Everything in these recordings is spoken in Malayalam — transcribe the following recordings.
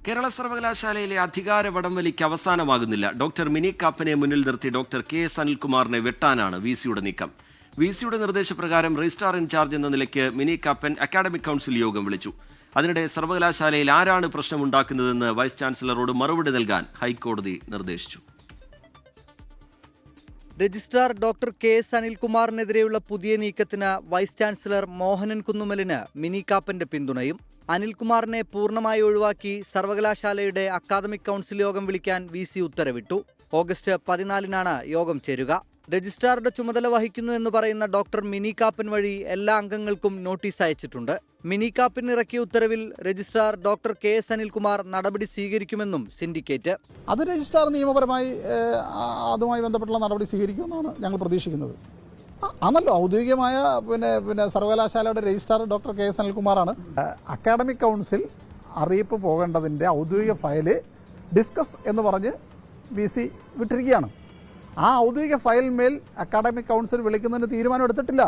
കേരള സർവകലാശാലയിലെ അധികാര വടംവലിക്ക് അവസാനമാകുന്നില്ല. ഡോക്ടർ മിനി കാപ്പനെ മുന്നിൽ നിർത്തി ഡോക്ടർ KS അനിൽകുമാറിനെ വെട്ടാനാണ് VC-യുടെ നീക്കം. VC-യുടെ നിർദ്ദേശപ്രകാരം രജിസ്ട്രാർ ഇൻചാർജ് എന്ന നിലയ്ക്ക് മിനി കാപ്പൻ അക്കാഡമിക് കൗൺസിൽ യോഗം വിളിച്ചു. അതിനിടെ സർവകലാശാലയിൽ ആരാണ് പ്രശ്നമുണ്ടാക്കുന്നതെന്ന് വൈസ് ചാൻസലറോട് മറുപടി നൽകാൻ ഹൈക്കോടതി നിർദ്ദേശിച്ചു. രജിസ്ട്രാർ ഡോക്ടർ KS അനിൽകുമാറിനെതിരെയുള്ള പുതിയ നീക്കത്തിന് വൈസ് ചാൻസലർ മോഹനൻ കുന്നുമലിന് മിനി കാപ്പന്റെ പിന്തുണയും. അനിൽകുമാറിനെ പൂർണ്ണമായി ഒഴിവാക്കി സർവകലാശാലയുടെ അക്കാദമിക് കൗൺസിൽ യോഗം വിളിക്കാൻ VC ഉത്തരവിട്ടു. ഓഗസ്റ്റ് 14-നാണ് യോഗം ചേരുക. രജിസ്ട്രാറുടെ ചുമതല വഹിക്കുന്നു എന്ന് പറയുന്ന ഡോക്ടർ മിനി കാപ്പൻ വഴി എല്ലാ അംഗങ്ങൾക്കും നോട്ടീസ് അയച്ചിട്ടുണ്ട്. മിനി കാപ്പൻ ഇറക്കിയ ഉത്തരവിൽ രജിസ്ട്രാർ ഡോക്ടർ KS അനിൽകുമാർ നടപടി സ്വീകരിക്കുമെന്നും സിൻഡിക്കേറ്റ്. അത് രജിസ്ട്രാർ നിയമപരമായി അതുമായി ബന്ധപ്പെട്ടുള്ള നടപടി സ്വീകരിക്കുമെന്നാണ് ഞങ്ങൾ പ്രതീക്ഷിക്കുന്നത്. ആണല്ലോ ഔദ്യോഗികമായ പിന്നെ സർവകലാശാലയുടെ രജിസ്ട്രാർ ഡോക്ടർ KS അനിൽകുമാറാണ്. അക്കാഡമിക് കൗൺസിൽ അറിയിപ്പ് പോകേണ്ടതിൻ്റെ ഔദ്യോഗിക ഫയല് ഡിസ്കസ് എന്ന് പറഞ്ഞ് VC വിട്ടിരിക്കുകയാണ്. ആ ഔദ്യോഗിക ഫയലിന്മേൽ അക്കാഡമിക് കൗൺസിൽ വിളിക്കുന്നതിന് തീരുമാനം എടുത്തിട്ടില്ല.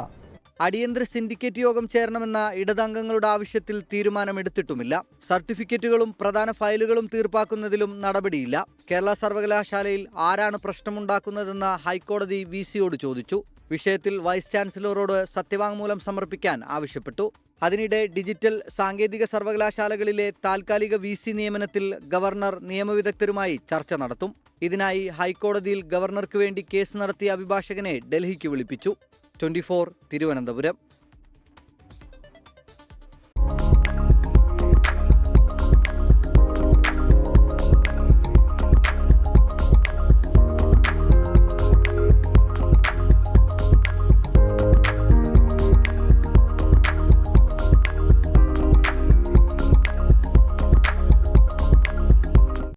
അടിയന്തര സിൻഡിക്കേറ്റ് യോഗം ചേരണമെന്ന ഇടതംഗങ്ങളുടെ ആവശ്യത്തിൽ തീരുമാനമെടുത്തിട്ടുമില്ല. സർട്ടിഫിക്കറ്റുകളും പ്രധാന ഫയലുകളും തീർപ്പാക്കുന്നതിലും നടപടിയില്ല. കേരള സർവകലാശാലയിൽ ആരാണ് പ്രശ്നമുണ്ടാക്കുന്നതെന്ന് ഹൈക്കോടതി VC-യോട് ചോദിച്ചു. വിഷയത്തിൽ വൈസ് ചാൻസലറോട് സത്യവാങ്മൂലം സമർപ്പിക്കാൻ ആവശ്യപ്പെട്ടു. അതിനിടെ ഡിജിറ്റൽ സാങ്കേതിക സർവകലാശാലകളിലെ താൽക്കാലിക VC നിയമനത്തിൽ ഗവർണർ നിയമവിദഗ്ധരുമായി ചർച്ച നടത്തും. ഇതിനായി ഹൈക്കോടതിയിൽ ഗവർണർക്ക് വേണ്ടി കേസ് നടത്തിയ അഭിഭാഷകനെ ഡൽഹിക്ക് വിളിപ്പിച്ചു. 24 തിരുവനന്തപുരം.